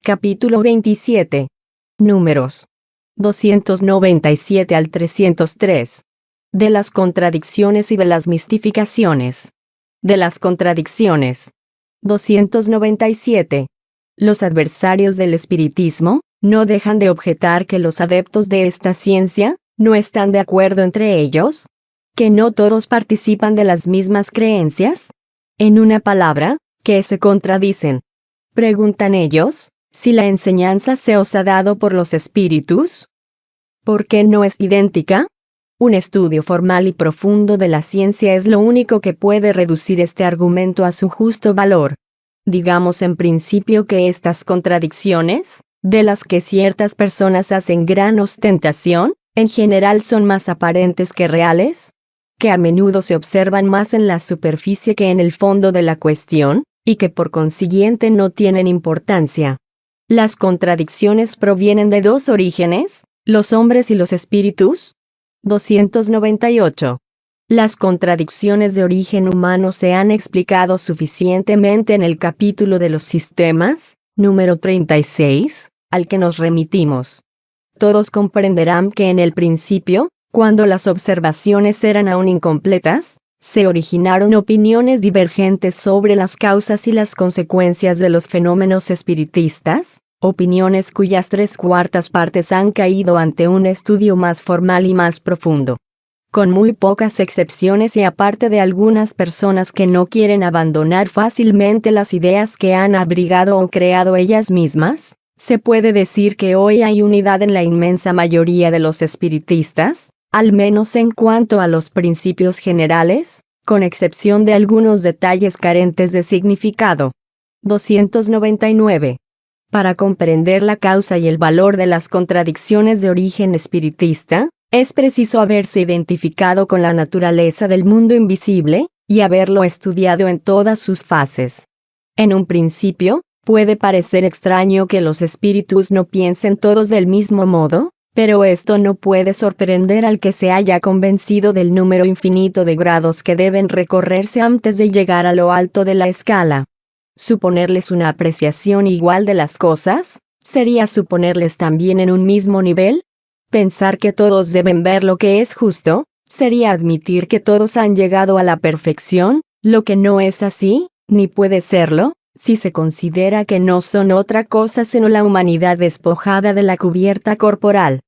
Capítulo 27. Números 297 al 303. De las contradicciones y de las mistificaciones. De las contradicciones. 297. Los adversarios del espiritismo no dejan de objetar que los adeptos de esta ciencia no están de acuerdo entre ellos, que no todos participan de las mismas creencias. En una palabra, que se contradicen. Preguntan ellos, si la enseñanza se os ha dado por los espíritus, ¿por qué no es idéntica? Un estudio formal y profundo de la ciencia es lo único que puede reducir este argumento a su justo valor. Digamos en principio que estas contradicciones, de las que ciertas personas hacen gran ostentación, en general son más aparentes que reales, que a menudo se observan más en la superficie que en el fondo de la cuestión, y que por consiguiente no tienen importancia. Las contradicciones provienen de dos orígenes, los hombres y los espíritus. 298. Las contradicciones de origen humano se han explicado suficientemente en el capítulo de los sistemas, número 36, al que nos remitimos. Todos comprenderán que en el principio, cuando las observaciones eran aún incompletas, se originaron opiniones divergentes sobre las causas y las consecuencias de los fenómenos espiritistas, opiniones cuyas 3/4 partes han caído ante un estudio más formal y más profundo. Con muy pocas excepciones y aparte de algunas personas que no quieren abandonar fácilmente las ideas que han abrigado o creado ellas mismas, se puede decir que hoy hay unidad en la inmensa mayoría de los espiritistas, al menos en cuanto a los principios generales, con excepción de algunos detalles carentes de significado. 299. Para comprender la causa y el valor de las contradicciones de origen espiritista, es preciso haberse identificado con la naturaleza del mundo invisible, y haberlo estudiado en todas sus fases. En un principio, puede parecer extraño que los espíritus no piensen todos del mismo modo, pero esto no puede sorprender al que se haya convencido del número infinito de grados que deben recorrerse antes de llegar a lo alto de la escala. Suponerles una apreciación igual de las cosas, ¿sería suponerles también en un mismo nivel? Pensar que todos deben ver lo que es justo, ¿sería admitir que todos han llegado a la perfección, lo que no es así, ni puede serlo, si se considera que no son otra cosa sino la humanidad despojada de la cubierta corporal?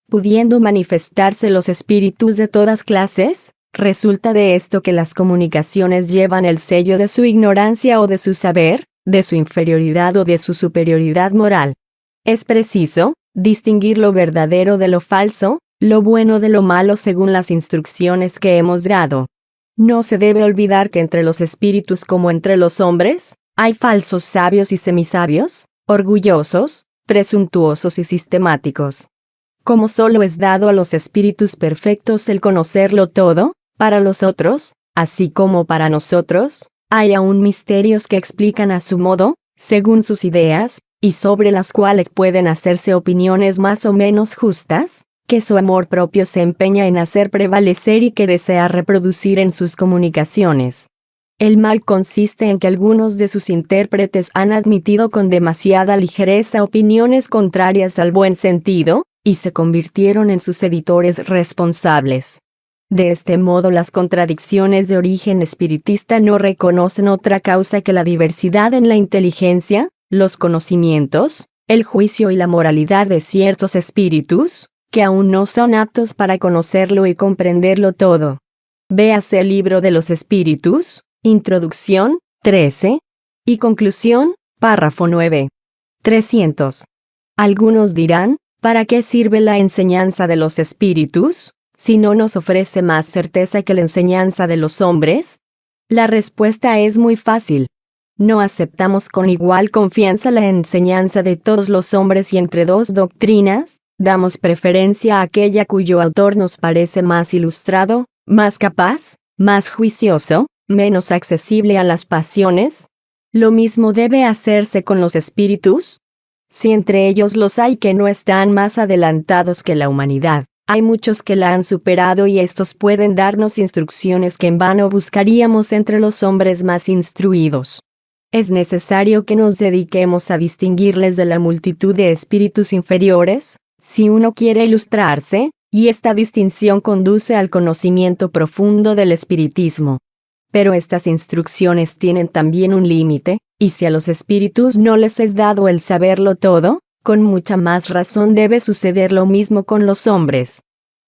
Pudiendo manifestarse los espíritus de todas clases, resulta de esto que las comunicaciones llevan el sello de su ignorancia o de su saber, de su inferioridad o de su superioridad moral. Es preciso distinguir lo verdadero de lo falso, lo bueno de lo malo según las instrucciones que hemos dado. No se debe olvidar que entre los espíritus como entre los hombres, hay falsos sabios y semisabios, orgullosos, presuntuosos y sistemáticos. Como solo es dado a los espíritus perfectos el conocerlo todo, para los otros, así como para nosotros, hay aún misterios que explican a su modo, según sus ideas, y sobre las cuales pueden hacerse opiniones más o menos justas, que su amor propio se empeña en hacer prevalecer y que desea reproducir en sus comunicaciones. El mal consiste en que algunos de sus intérpretes han admitido con demasiada ligereza opiniones contrarias al buen sentido, y se convirtieron en sus editores responsables. De este modo las contradicciones de origen espiritista no reconocen otra causa que la diversidad en la inteligencia, los conocimientos, el juicio y la moralidad de ciertos espíritus, que aún no son aptos para conocerlo y comprenderlo todo. Véase el libro de los espíritus, Introducción, 13. Y conclusión, párrafo 9. 300. Algunos dirán, ¿para qué sirve la enseñanza de los espíritus, si no nos ofrece más certeza que la enseñanza de los hombres? La respuesta es muy fácil. No aceptamos con igual confianza la enseñanza de todos los hombres y entre dos doctrinas, damos preferencia a aquella cuyo autor nos parece más ilustrado, más capaz, más juicioso, menos accesible a las pasiones. ¿Lo mismo debe hacerse con los espíritus? Si entre ellos los hay que no están más adelantados que la humanidad, hay muchos que la han superado y estos pueden darnos instrucciones que en vano buscaríamos entre los hombres más instruidos. Es necesario que nos dediquemos a distinguirles de la multitud de espíritus inferiores, si uno quiere ilustrarse, y esta distinción conduce al conocimiento profundo del espiritismo. Pero estas instrucciones tienen también un límite, y si a los espíritus no les es dado el saberlo todo, con mucha más razón debe suceder lo mismo con los hombres.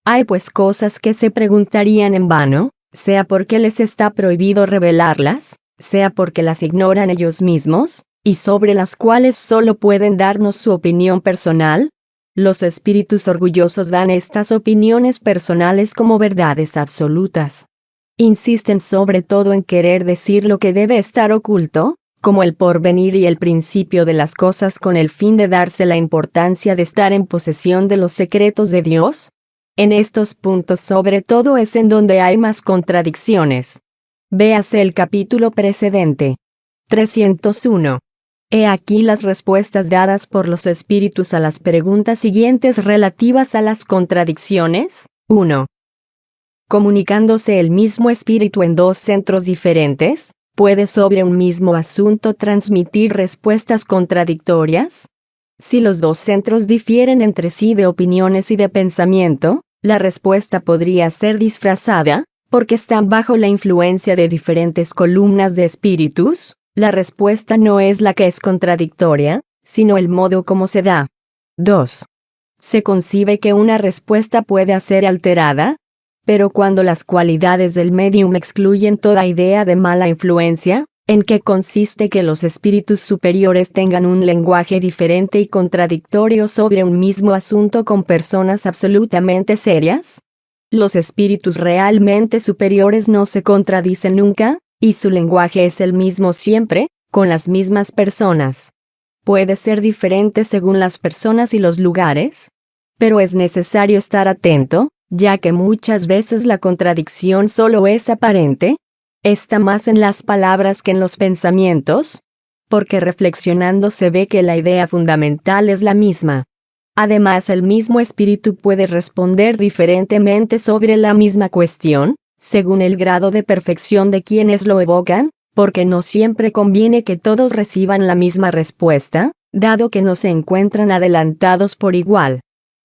Hay pues cosas que se preguntarían en vano, sea porque les está prohibido revelarlas, sea porque las ignoran ellos mismos, y sobre las cuales solo pueden darnos su opinión personal. Los espíritus orgullosos dan estas opiniones personales como verdades absolutas. Insisten sobre todo en querer decir lo que debe estar oculto, como el porvenir y el principio de las cosas, con el fin de darse la importancia de estar en posesión de los secretos de Dios. En estos puntos sobre todo es en donde hay más contradicciones. Véase el capítulo precedente. 301. He aquí las respuestas dadas por los espíritus a las preguntas siguientes relativas a las contradicciones. 1. Comunicándose el mismo espíritu en dos centros diferentes, ¿puede sobre un mismo asunto transmitir respuestas contradictorias? Si los dos centros difieren entre sí de opiniones y de pensamiento, la respuesta podría ser disfrazada, porque están bajo la influencia de diferentes columnas de espíritus. La respuesta no es la que es contradictoria, sino el modo como se da. 2. Se concibe que una respuesta puede ser alterada, pero cuando las cualidades del médium excluyen toda idea de mala influencia, ¿en qué consiste que los espíritus superiores tengan un lenguaje diferente y contradictorio sobre un mismo asunto con personas absolutamente serias? Los espíritus realmente superiores no se contradicen nunca, y su lenguaje es el mismo siempre, con las mismas personas. Puede ser diferente según las personas y los lugares, pero es necesario estar atento, ya que muchas veces la contradicción solo es aparente. Está más en las palabras que en los pensamientos, porque reflexionando se ve que la idea fundamental es la misma. Además, el mismo espíritu puede responder diferentemente sobre la misma cuestión, según el grado de perfección de quienes lo evocan, porque no siempre conviene que todos reciban la misma respuesta, dado que no se encuentran adelantados por igual.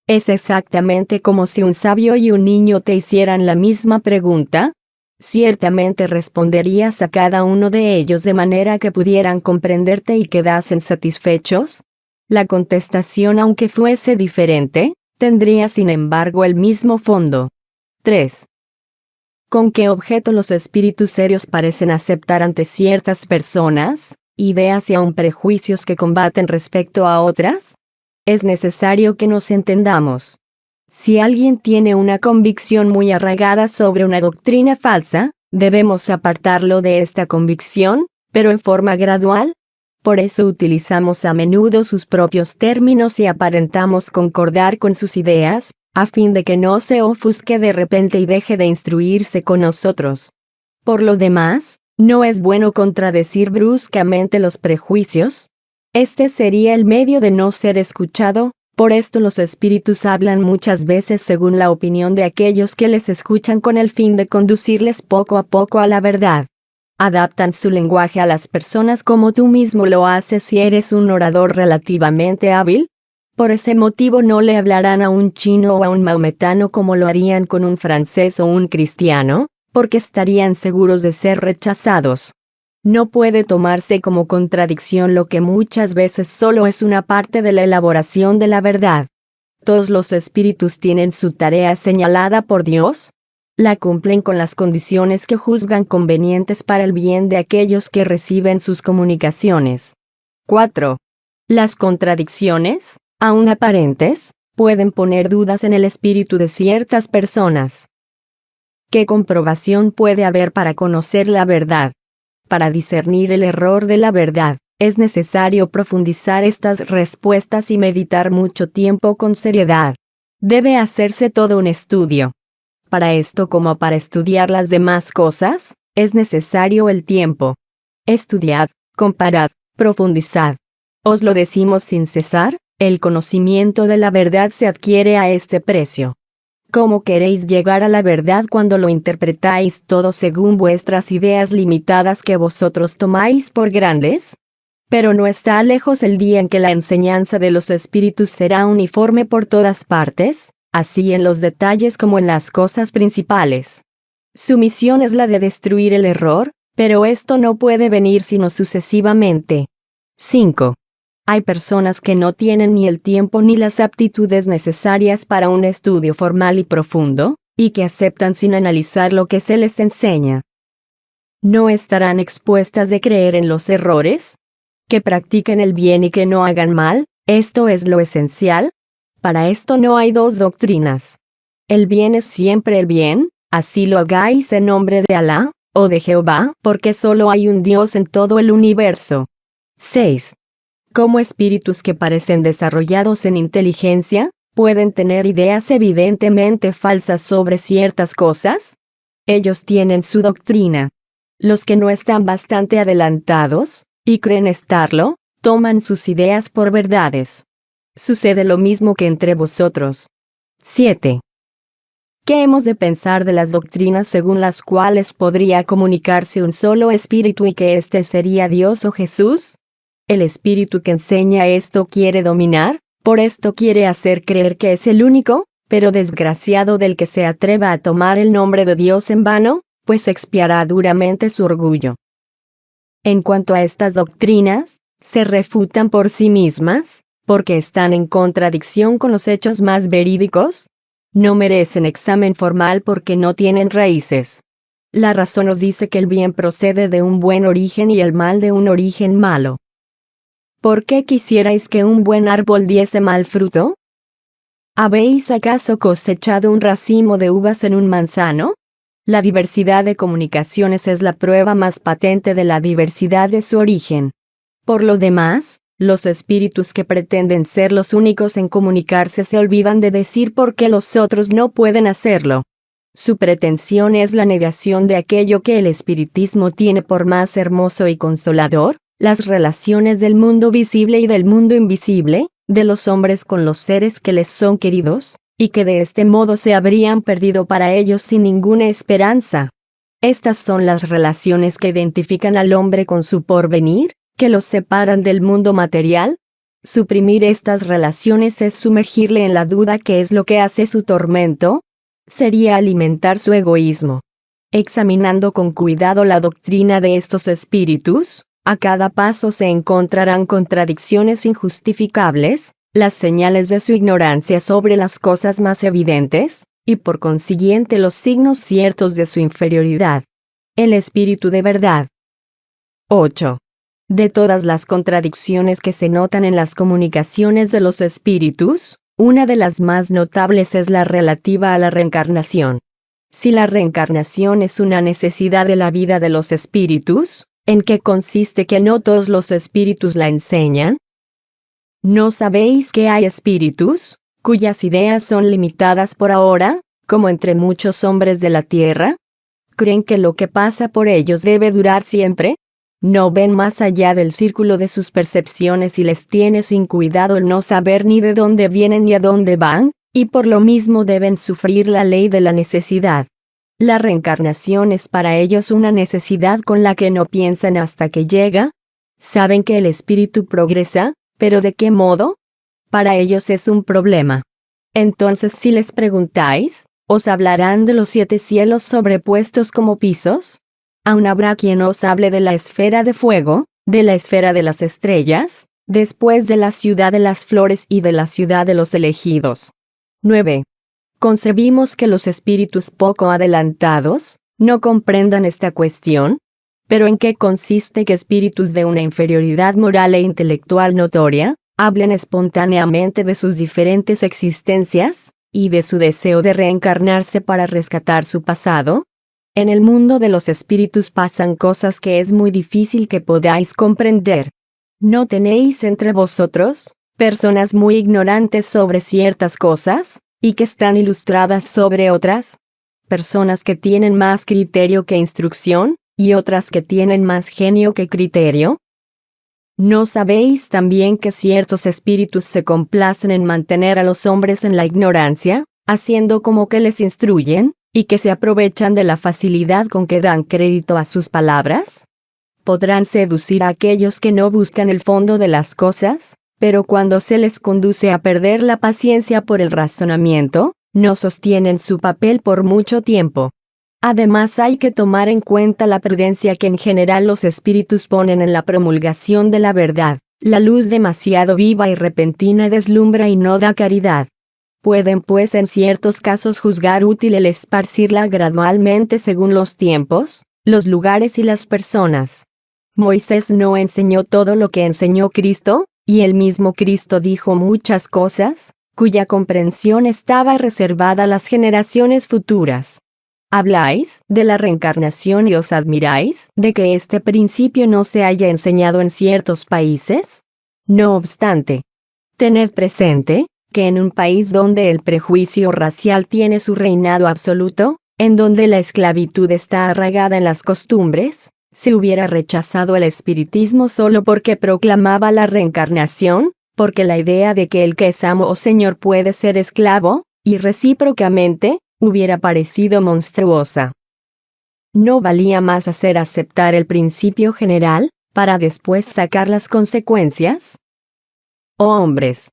Es exactamente como si un sabio y un niño te hicieran la misma pregunta. Ciertamente responderías a cada uno de ellos de manera que pudieran comprenderte y quedasen satisfechos. La contestación, aunque fuese diferente, tendría sin embargo el mismo fondo. 3. ¿Con qué objeto los espíritus serios parecen aceptar ante ciertas personas, ideas y aun prejuicios que combaten respecto a otras? Es necesario que nos entendamos. Si alguien tiene una convicción muy arraigada sobre una doctrina falsa, debemos apartarlo de esta convicción, pero en forma gradual. Por eso utilizamos a menudo sus propios términos y aparentamos concordar con sus ideas, a fin de que no se ofusque de repente y deje de instruirse con nosotros. Por lo demás, no es bueno contradecir bruscamente los prejuicios. Este sería el medio de no ser escuchado. Por esto los espíritus hablan muchas veces según la opinión de aquellos que les escuchan con el fin de conducirles poco a poco a la verdad. Adaptan su lenguaje a las personas como tú mismo lo haces si eres un orador relativamente hábil. Por ese motivo no le hablarán a un chino o a un maometano como lo harían con un francés o un cristiano, porque estarían seguros de ser rechazados. No puede tomarse como contradicción lo que muchas veces solo es una parte de la elaboración de la verdad. Todos los espíritus tienen su tarea señalada por Dios. La cumplen con las condiciones que juzgan convenientes para el bien de aquellos que reciben sus comunicaciones. 4. Las contradicciones, aun aparentes, pueden poner dudas en el espíritu de ciertas personas. ¿Qué comprobación puede haber para conocer la verdad? Para discernir el error de la verdad, es necesario profundizar estas respuestas y meditar mucho tiempo con seriedad. Debe hacerse todo un estudio. Para esto, como para estudiar las demás cosas, es necesario el tiempo. Estudiad, comparad, profundizad. Os lo decimos sin cesar, el conocimiento de la verdad se adquiere a este precio. ¿Cómo queréis llegar a la verdad cuando lo interpretáis todo según vuestras ideas limitadas que vosotros tomáis por grandes? Pero no está lejos el día en que la enseñanza de los espíritus será uniforme por todas partes, así en los detalles como en las cosas principales. Su misión es la de destruir el error, pero esto no puede venir sino sucesivamente. 5. Hay personas que no tienen ni el tiempo ni las aptitudes necesarias para un estudio formal y profundo, y que aceptan sin analizar lo que se les enseña. ¿No estarán expuestas de creer en los errores? Que practiquen el bien y que no hagan mal, esto es lo esencial. Para esto no hay dos doctrinas. El bien es siempre el bien, así lo hagáis en nombre de Alá, o de Jehová, porque solo hay un Dios en todo el universo. 6. Como espíritus que parecen desarrollados en inteligencia, pueden tener ideas evidentemente falsas sobre ciertas cosas. Ellos tienen su doctrina. Los que no están bastante adelantados, y creen estarlo, toman sus ideas por verdades. Sucede lo mismo que entre vosotros. 7. ¿Qué hemos de pensar de las doctrinas según las cuales podría comunicarse un solo espíritu y que éste sería Dios o Jesús? El espíritu que enseña esto quiere dominar, por esto quiere hacer creer que es el único, pero desgraciado del que se atreva a tomar el nombre de Dios en vano, pues expiará duramente su orgullo. En cuanto a estas doctrinas, se refutan por sí mismas, porque están en contradicción con los hechos más verídicos. No merecen examen formal porque no tienen raíces. La razón nos dice que el bien procede de un buen origen y el mal de un origen malo. ¿Por qué quisierais que un buen árbol diese mal fruto? ¿Habéis acaso cosechado un racimo de uvas en un manzano? La diversidad de comunicaciones es la prueba más patente de la diversidad de su origen. Por lo demás, los espíritus que pretenden ser los únicos en comunicarse se olvidan de decir por qué los otros no pueden hacerlo. Su pretensión es la negación de aquello que el espiritismo tiene por más hermoso y consolador, las relaciones del mundo visible y del mundo invisible, de los hombres con los seres que les son queridos, y que de este modo se habrían perdido para ellos sin ninguna esperanza. Estas son las relaciones que identifican al hombre con su porvenir, que los separan del mundo material. Suprimir estas relaciones es sumergirle en la duda que es lo que hace su tormento. Sería alimentar su egoísmo. Examinando con cuidado la doctrina de estos espíritus, a cada paso se encontrarán contradicciones injustificables, las señales de su ignorancia sobre las cosas más evidentes, y por consiguiente los signos ciertos de su inferioridad. El espíritu de verdad. 8. De todas las contradicciones que se notan en las comunicaciones de los espíritus, una de las más notables es la relativa a la reencarnación. Si la reencarnación es una necesidad de la vida de los espíritus, ¿en qué consiste que no todos los espíritus la enseñan? ¿No sabéis que hay espíritus, cuyas ideas son limitadas por ahora, como entre muchos hombres de la tierra? ¿Creen que lo que pasa por ellos debe durar siempre? No ven más allá del círculo de sus percepciones y les tiene sin cuidado el no saber ni de dónde vienen ni a dónde van, y por lo mismo deben sufrir la ley de la necesidad. La reencarnación es para ellos una necesidad con la que no piensan hasta que llega. Saben que el espíritu progresa, pero ¿de qué modo? Para ellos es un problema. Entonces si les preguntáis, ¿os hablarán de los 7 cielos sobrepuestos como pisos? Aún habrá quien os hable de la esfera de fuego, de la esfera de las estrellas, después de la ciudad de las flores y de la ciudad de los elegidos. 9. Concebimos que los espíritus poco adelantados no comprendan esta cuestión. ¿Pero en qué consiste que espíritus de una inferioridad moral e intelectual notoria hablen espontáneamente de sus diferentes existencias, y de su deseo de reencarnarse para rescatar su pasado? En el mundo de los espíritus pasan cosas que es muy difícil que podáis comprender. ¿No tenéis entre vosotros personas muy ignorantes sobre ciertas cosas, y que están ilustradas sobre otras? Personas que tienen más criterio que instrucción, y otras que tienen más genio que criterio. ¿No sabéis también que ciertos espíritus se complacen en mantener a los hombres en la ignorancia, haciendo como que les instruyen, y que se aprovechan de la facilidad con que dan crédito a sus palabras? Podrán seducir a aquellos que no buscan el fondo de las cosas, pero cuando se les conduce a perder la paciencia por el razonamiento, no sostienen su papel por mucho tiempo. Además hay que tomar en cuenta la prudencia que en general los espíritus ponen en la promulgación de la verdad. La luz demasiado viva y repentina deslumbra y no da caridad. Pueden pues en ciertos casos juzgar útil el esparcirla gradualmente según los tiempos, los lugares y las personas. Moisés no enseñó todo lo que enseñó Cristo, y el mismo Cristo dijo muchas cosas, cuya comprensión estaba reservada a las generaciones futuras. Habláis de la reencarnación y os admiráis de que este principio no se haya enseñado en ciertos países. No obstante, tened presente que en un país donde el prejuicio racial tiene su reinado absoluto, en donde la esclavitud está arraigada en las costumbres, se hubiera rechazado el espiritismo solo porque proclamaba la reencarnación, porque la idea de que el que es amo o señor puede ser esclavo, y recíprocamente, hubiera parecido monstruosa. ¿No valía más hacer aceptar el principio general, para después sacar las consecuencias? Oh hombres,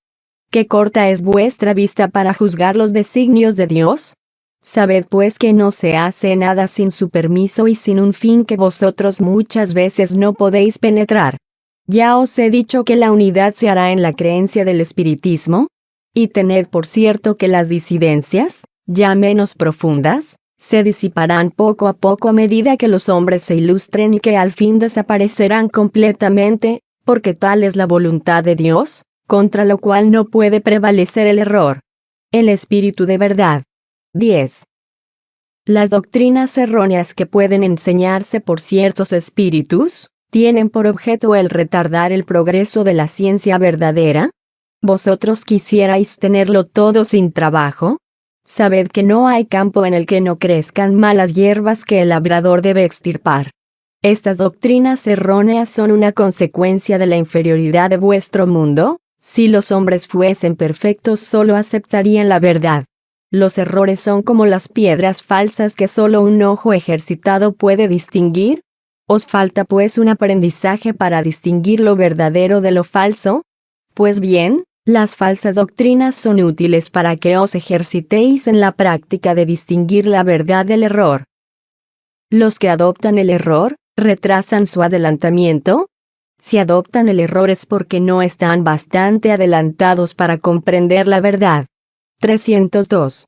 qué corta es vuestra vista para juzgar los designios de Dios. Sabed pues que no se hace nada sin su permiso y sin un fin que vosotros muchas veces no podéis penetrar. Ya os he dicho que la unidad se hará en la creencia del espiritismo, y tened por cierto que las disidencias, ya menos profundas, se disiparán poco a poco a medida que los hombres se ilustren y que al fin desaparecerán completamente, porque tal es la voluntad de Dios, contra lo cual no puede prevalecer el error. El espíritu de verdad. 10. Las doctrinas erróneas que pueden enseñarse por ciertos espíritus, tienen por objeto el retardar el progreso de la ciencia verdadera. ¿Vosotros quisierais tenerlo todo sin trabajo? Sabed que no hay campo en el que no crezcan malas hierbas que el labrador debe extirpar. Estas doctrinas erróneas son una consecuencia de la inferioridad de vuestro mundo. Si los hombres fuesen perfectos solo aceptarían la verdad. Los errores son como las piedras falsas que solo un ojo ejercitado puede distinguir. ¿Os falta pues un aprendizaje para distinguir lo verdadero de lo falso? Pues bien, las falsas doctrinas son útiles para que os ejercitéis en la práctica de distinguir la verdad del error. Los que adoptan el error, retrasan su adelantamiento. Si adoptan el error es porque no están bastante adelantados para comprender la verdad. 302.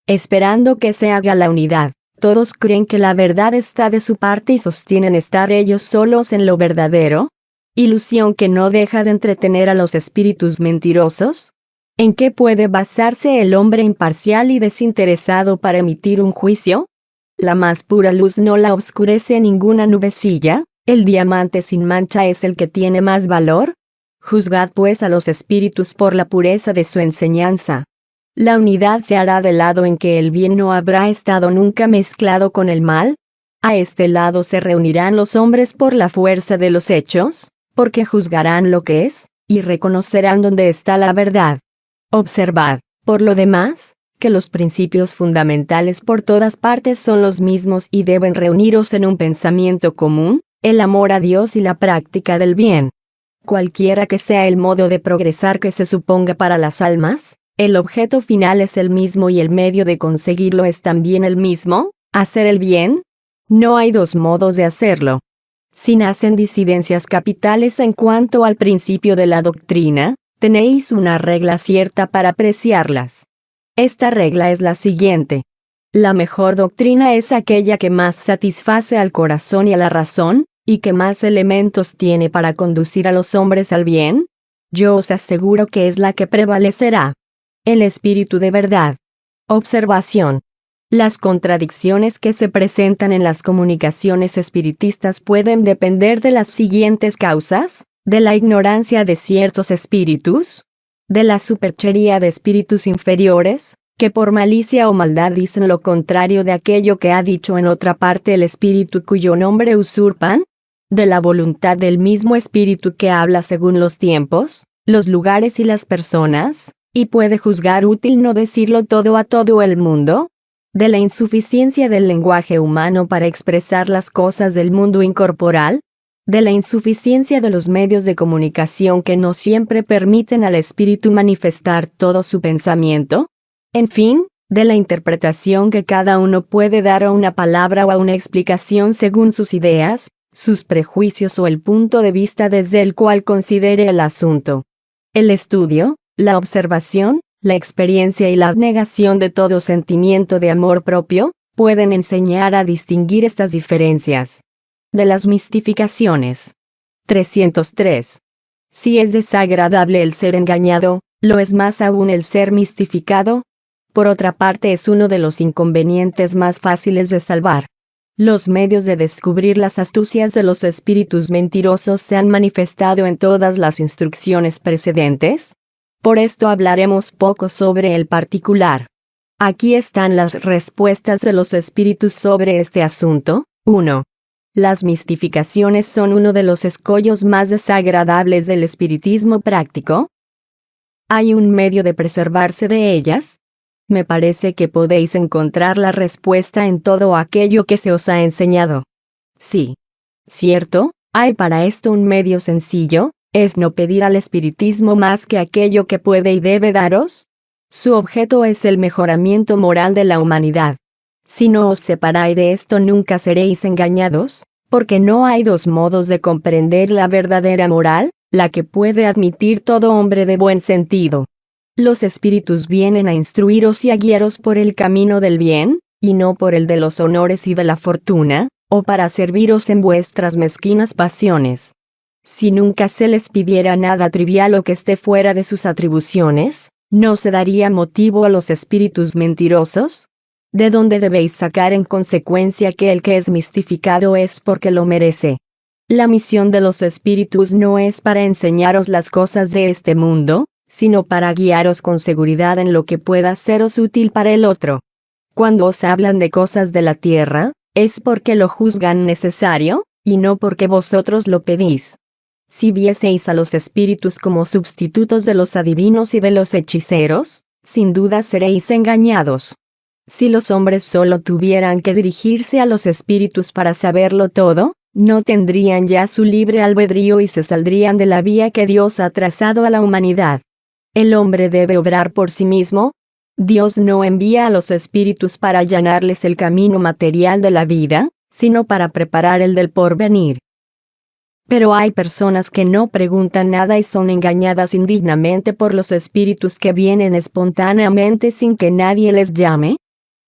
Esperando que se haga la unidad, todos creen que la verdad está de su parte y sostienen estar ellos solos en lo verdadero. Ilusión que no deja de entretener a los espíritus mentirosos. ¿En qué puede basarse el hombre imparcial y desinteresado para emitir un juicio? La más pura luz no la oscurece ninguna nubecilla. ¿El diamante sin mancha es el que tiene más valor? Juzgad pues a los espíritus por la pureza de su enseñanza. La unidad se hará del lado en que el bien no habrá estado nunca mezclado con el mal. A este lado se reunirán los hombres por la fuerza de los hechos, porque juzgarán lo que es, y reconocerán dónde está la verdad. Observad, por lo demás, que los principios fundamentales por todas partes son los mismos y deben reuniros en un pensamiento común, el amor a Dios y la práctica del bien. Cualquiera que sea el modo de progresar que se suponga para las almas, el objeto final es el mismo y el medio de conseguirlo es también el mismo, hacer el bien. No hay dos modos de hacerlo. Si nacen disidencias capitales en cuanto al principio de la doctrina, tenéis una regla cierta para apreciarlas. Esta regla es la siguiente. La mejor doctrina es aquella que más satisface al corazón y a la razón, y que más elementos tiene para conducir a los hombres al bien. Yo os aseguro que es la que prevalecerá. El espíritu de verdad. Observación. Las contradicciones que se presentan en las comunicaciones espiritistas pueden depender de las siguientes causas: de la ignorancia de ciertos espíritus, de la superchería de espíritus inferiores, que por malicia o maldad dicen lo contrario de aquello que ha dicho en otra parte el espíritu cuyo nombre usurpan, de la voluntad del mismo espíritu que habla según los tiempos, los lugares y las personas, ¿Y puede juzgar útil no decirlo todo a todo el mundo? ¿De la insuficiencia del lenguaje humano para expresar las cosas del mundo incorporal? ¿De la insuficiencia de los medios de comunicación que no siempre permiten al espíritu manifestar todo su pensamiento? En fin, de la interpretación que cada uno puede dar a una palabra o a una explicación según sus ideas, sus prejuicios o el punto de vista desde el cual considere el asunto. El estudio, la observación, la experiencia y la abnegación de todo sentimiento de amor propio, pueden enseñar a distinguir estas diferencias. De las mistificaciones. 303. Si es desagradable el ser engañado, lo es más aún el ser mistificado. Por otra parte, es uno de los inconvenientes más fáciles de salvar. Los medios de descubrir las astucias de los espíritus mentirosos se han manifestado en todas las instrucciones precedentes. Por esto hablaremos poco sobre el particular. Aquí están las respuestas de los espíritus sobre este asunto. 1. Las mistificaciones son uno de los escollos más desagradables del espiritismo práctico. ¿Hay un medio de preservarse de ellas? Me parece que podéis encontrar la respuesta en todo aquello que se os ha enseñado. Sí. ¿Cierto? ¿Hay para esto un medio sencillo? Es no pedir al espiritismo más que aquello que puede y debe daros. Su objeto es el mejoramiento moral de la humanidad. Si no os separáis de esto nunca seréis engañados, porque no hay dos modos de comprender la verdadera moral, la que puede admitir todo hombre de buen sentido. Los espíritus vienen a instruiros y a guiaros por el camino del bien, y no por el de los honores y de la fortuna, o para serviros en vuestras mezquinas pasiones. Si nunca se les pidiera nada trivial o que esté fuera de sus atribuciones, ¿no se daría motivo a los espíritus mentirosos? ¿De dónde debéis sacar en consecuencia que el que es mistificado es porque lo merece? La misión de los espíritus no es para enseñaros las cosas de este mundo, sino para guiaros con seguridad en lo que pueda seros útil para el otro. Cuando os hablan de cosas de la tierra, es porque lo juzgan necesario, y no porque vosotros lo pedís. Si vieseis a los espíritus como sustitutos de los adivinos y de los hechiceros, sin duda seréis engañados. Si los hombres solo tuvieran que dirigirse a los espíritus para saberlo todo, no tendrían ya su libre albedrío y se saldrían de la vía que Dios ha trazado a la humanidad. El hombre debe obrar por sí mismo. Dios no envía a los espíritus para allanarles el camino material de la vida, sino para preparar el del porvenir. Pero hay personas que no preguntan nada y son engañadas indignamente por los espíritus que vienen espontáneamente sin que nadie les llame.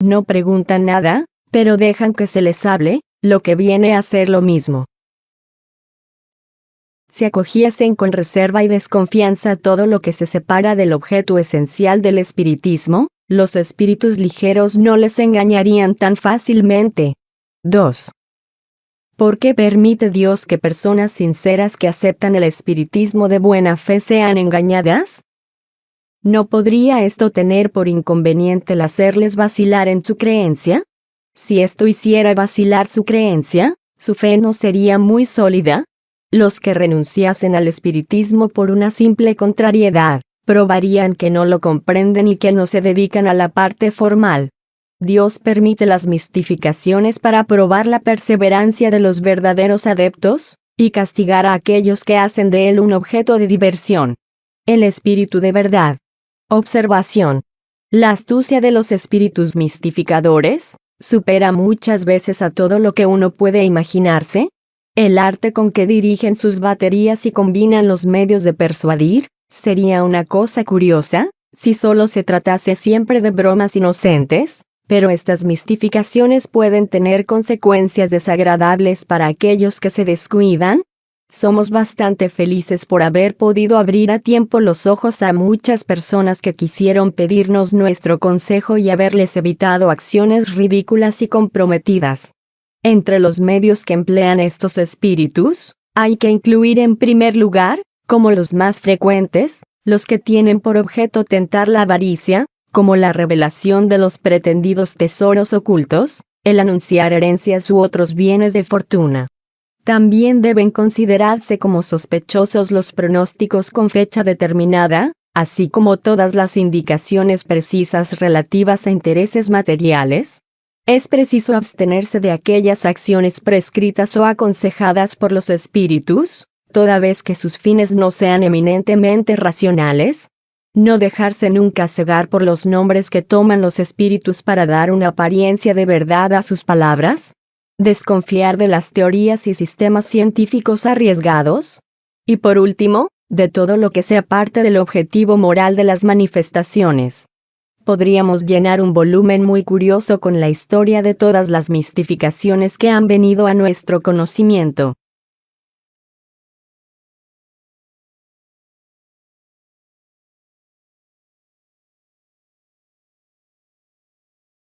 No preguntan nada, pero dejan que se les hable, lo que viene a ser lo mismo. Si acogiesen con reserva y desconfianza todo lo que se separa del objeto esencial del espiritismo, los espíritus ligeros no les engañarían tan fácilmente. 2. ¿Por qué permite Dios que personas sinceras que aceptan el espiritismo de buena fe sean engañadas? ¿No podría esto tener por inconveniente el hacerles vacilar en su creencia? Si esto hiciera vacilar su creencia, su fe no sería muy sólida. Los que renunciasen al espiritismo por una simple contrariedad, probarían que no lo comprenden y que no se dedican a la parte formal. Dios permite las mistificaciones para probar la perseverancia de los verdaderos adeptos, y castigar a aquellos que hacen de él un objeto de diversión. El espíritu de verdad. Observación. La astucia de los espíritus mistificadores supera muchas veces a todo lo que uno puede imaginarse. El arte con que dirigen sus baterías y combinan los medios de persuadir, sería una cosa curiosa, si solo se tratase siempre de bromas inocentes, pero estas mistificaciones pueden tener consecuencias desagradables para aquellos que se descuidan. Somos bastante felices por haber podido abrir a tiempo los ojos a muchas personas que quisieron pedirnos nuestro consejo y haberles evitado acciones ridículas y comprometidas. Entre los medios que emplean estos espíritus, hay que incluir en primer lugar, como los más frecuentes, los que tienen por objeto tentar la avaricia, como la revelación de los pretendidos tesoros ocultos, el anunciar herencias u otros bienes de fortuna. También deben considerarse como sospechosos los pronósticos con fecha determinada, así como todas las indicaciones precisas relativas a intereses materiales, es preciso abstenerse de aquellas acciones prescritas o aconsejadas por los espíritus, toda vez que sus fines no sean eminentemente racionales. No dejarse nunca cegar por los nombres que toman los espíritus para dar una apariencia de verdad a sus palabras. Desconfiar de las teorías y sistemas científicos arriesgados. Y por último, de todo lo que sea parte del objetivo moral de las manifestaciones. Podríamos llenar un volumen muy curioso con la historia de todas las mistificaciones que han venido a nuestro conocimiento.